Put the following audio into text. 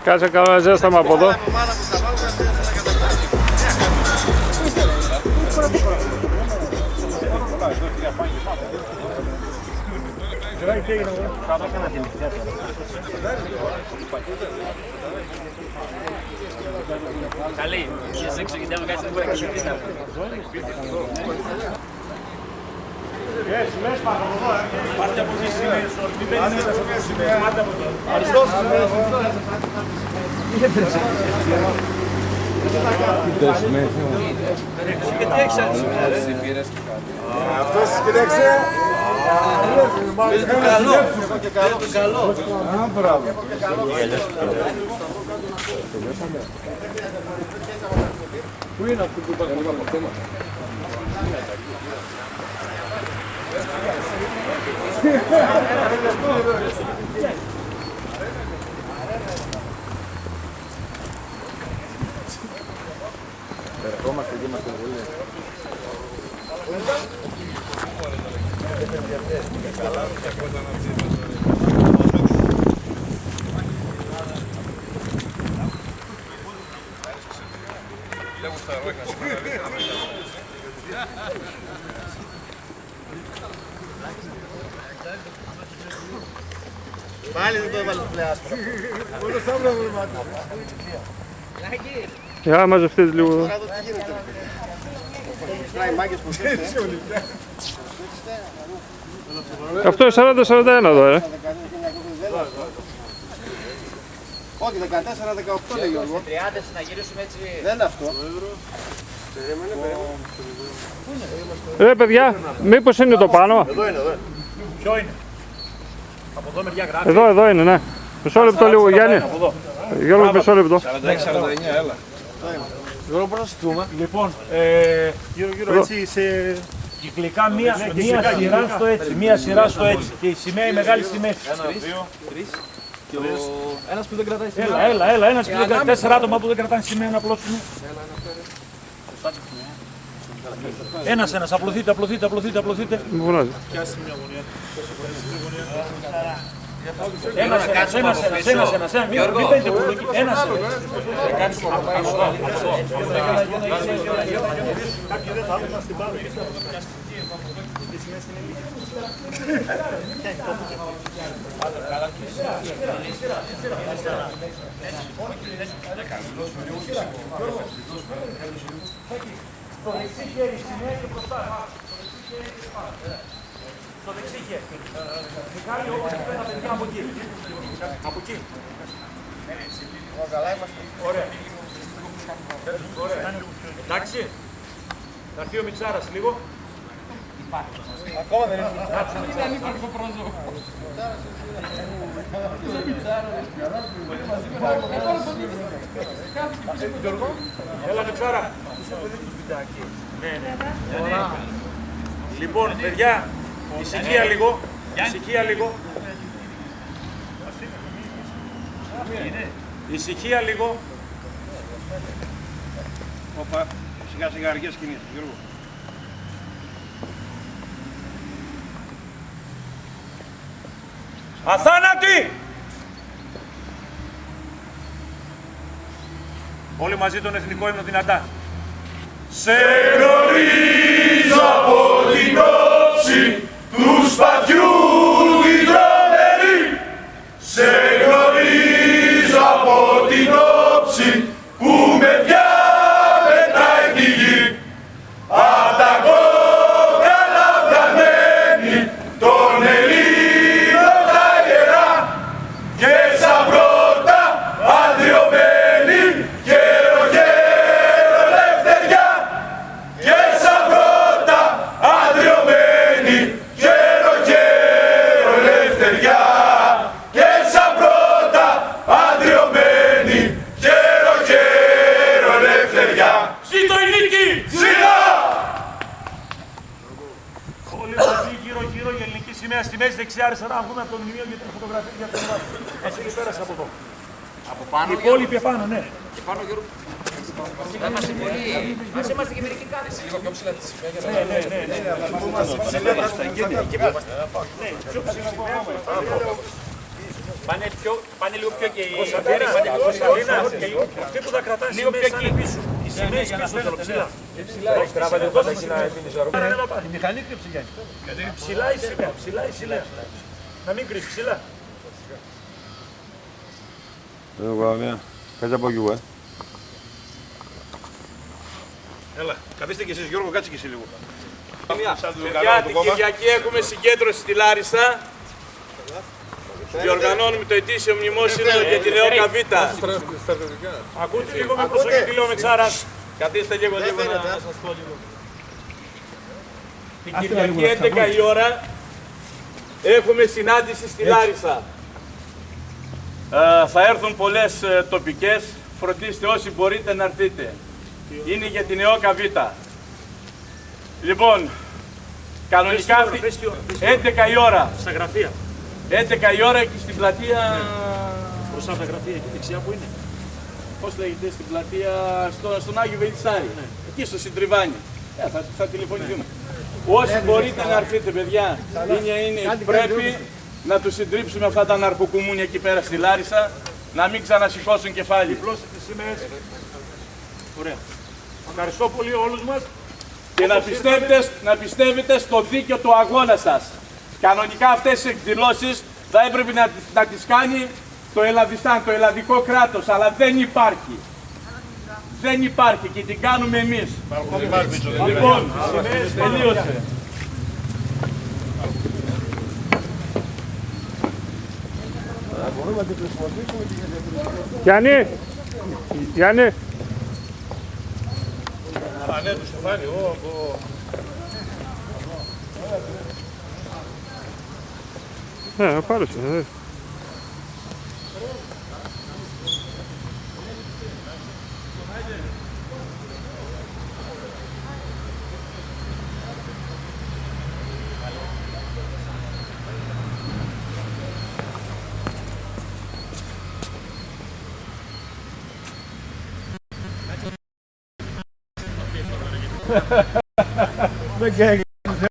Κάτσε καλά ζέσταμα από εδώ. Καλή, είσαι έξω γιατί άμα κάτσεις δεν μπορεί να ξυπνήσει. Σημαίες πάνω από εδώ, Πάστε από τις σημαίες, μην παίρνεις μέσα από τις σημαίες. Πάτε από εδώ. Αριστός. Και τι έχεις άλλες σημαίες, Αυτός κοίταξε. καλό. Α, μπράβο. Πού είναι αυτό που είπα καλά από αυτό μας? Ερχόμαστε και είμαστε πολύ. Πάλι δεν το έβαλε το πλεάσπρο. Όλο σάμπρο βλεμάται. Για να μαζευτείς λίγο εδώ. Αυτό είναι 40-41 εδώ, Όχι, 14-18 λέει Γιώργο. 30 να γυρίσουμε έτσι. Δεν είναι αυτό. Ρε παιδιά, μήπως είναι το πάνω? Εδώ είναι, εδώ είναι. Ποιο είναι? Από εδώ μεριά γράφει. Εδώ είναι, ναι. Μισό λεπτό λίγο, Γιάννη. Γιώργο, μισό λεπτό. 46-49, έλα. Γιώργο, πώς θα στηθούμε? Λοιπόν, γύρω έτσι σε... Κυκλικά μία σειρά στο έτσι, μία σειρά στο έτσι και η σημαία η μεγάλη στη μέση. Τρεις. Και ένας που δεν κρατάει σημαία. Έλα, ένας που δεν κρατάει, 4 άτομα που δεν κρατάνε σημαία να απλώσουν. Ένας, απλωθείτε. Μου φωνάζει. Ένας, μην παίρνετε πολύ, ένας. Στο δεξί χέρι σημαία και μπροστά. Στο δεξί χέρι. Μιχάλη, όπως είπε τα παιδιά από εκεί. Από εκεί. Καλά είμαστε. Ωραία. Εντάξει. Θα έρθει ο Μιτσάρας λίγο. Ακόμα δεν είναι. Έλα Μιτσάρα. Ναι. Λοιπόν, παιδιά, ησυχία λίγο. Ησυχία λίγο. Όπα, σιγά αργές κινήσεις, Γιώργο. Αθάνατη! Όλοι μαζί τον εθνικό ύμνο δυνατά. Σε γνωρίζω από την όψη του σπαθιού την τρομερή. Σε γνωρίζω από την όψη που με διαμετράει τη γη. Απ' τα κόκαλα βγαλμένη των Ελλήνων τα ιερά και σαν πρώτα αντριωμένη γέρο ελευθεριά και σαν πρώτα αντριωμένη γέρο ελευθεριά και σαν πρώτα αντριωμένη γέρο ελευθεριά. Ζήτω η νίκη! Ζήτω! Όλοι μαζί γύρω η ελληνική σημαία στη μέση δεξιά-αριστερά. Να βγούμε από το μνημείο για την φωτογραφία για τον βάθο. Έτσι και πέρασε από εδώ. Από πάνω. Οι υπόλοιποι επάνω, ναι. Και πάνω Γιώργο. Θα είμαστε πολύ. Ας είμαστε και μερικοί κάτι. Λίγο πιο ψηλά τη σημαία. Ναι. Πιο ψηλά. Πάνε λίγο πιο εκεί. Κωνσταντίνα, αυτοί που θα κρατάνε σημαίες θα είναι πίσω. Οι σημαίες πίσω θέλω ψηλά. Η μηχανή κρύψε Γιάννη. Ψηλά η σημαία, ψηλά η σημαία. Να μην κρύψει, ψηλά. Κάτσε από εκεί, Έλα, καθίστε κι εσείς Γιώργο, κάτσε κι εσύ λίγο. Παιδιά, την Κυριακή έχουμε συγκέντρωση στη Λάρισα. Διοργανώνουμε το ετήσιο μνημόσυνο για την ΕΟΚΑ Β. Ακούτε λίγο με προσοχή τι λέω με Τσάρας. Καθίστε λίγο να σας πω λίγο. Την Κυριακή 11 η ώρα έχουμε συνάντηση στη Λάρισα. Θα έρθουν πολλές τοπικές, φροντίστε όσοι μπορείτε να έρθετε. Είναι για την ΕΟΚΑ Β. Λοιπόν, κανονικά αυτή 11 η ώρα. Στα γραφεία. 11 η ώρα εκεί στην πλατεία. Μπροστά από τα γραφεία εκεί δεξιά που είναι. Πώς λέγεται στην πλατεία, στον Άγιο Βελισσάρη. Εκεί στο Συντριβάνι. Θα τηλεφωνηθούμε. Όσοι μπορείτε να έρθετε, παιδιά, πρέπει να τους συντρίψουμε αυτά τα ναρκοκουμούνια εκεί πέρα στη Λάρισα, να μην ξανασηκώσουν κεφάλι. Διπλώστε τις σημαίες. Ωραία. Ευχαριστώ πολύ όλους μας. Και να πιστεύετε στο δίκαιο του αγώνα σας. Κανονικά αυτές τις εκδηλώσεις θα έπρεπε να τις κάνει το Ελλαδιστάν, το ελλαδικό κράτος, αλλά δεν υπάρχει. Δεν υπάρχει και την κάνουμε εμείς. Λοιπόν, τελείωσε. Γιάννη, Γιάννη. Α, ναι, του Στεφάνη, Πάρε σε. Δεν καίγει.